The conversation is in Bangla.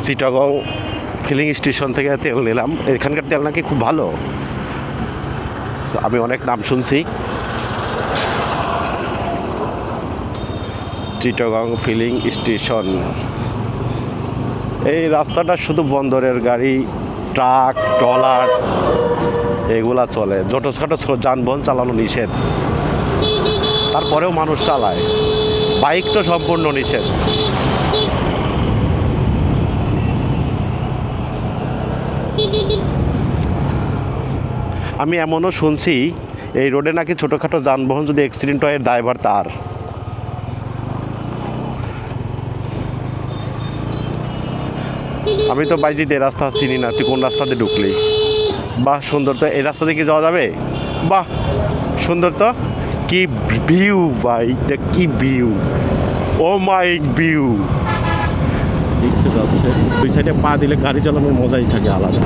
চিটাগং ফিলিং স্টেশন থেকে তেল নিলাম। এখানকার তেল নাকি খুব ভালো, আমি অনেক নাম শুনছি। চিটাগং ফিলিং স্টেশন, এই রাস্তাটা শুধু বন্দরের গাড়ি, ট্রাক, ট্রলার এগুলা চলে, ছোটোখাটো যানবাহন চালানো নিষেধ, তারপরেও মানুষ চালায়। বাইক তো সম্পূর্ণ নিষেধ। আমি এমনও শুনছি এই রোডে নাকি ছোটোখাটো যানবাহন যদি অ্যাক্সিডেন্ট হয়, ড্রাইভার তার। আমি তো বাইজিতে এই রাস্তা চিনি না, তুই কোন রাস্তাতে ঢুকলি? বাহ সুন্দর তো, এই রাস্তা দিয়ে কি যাওয়া যাবে? বাহ সুন্দর তো, কি ভিউ ভাই, কি ভিউ, ও মাই ভিউ। রিক্সা যাচ্ছে, দুই সাইডে পা দিলে গাড়ি চালানোর মজাই থাকে আলাদা।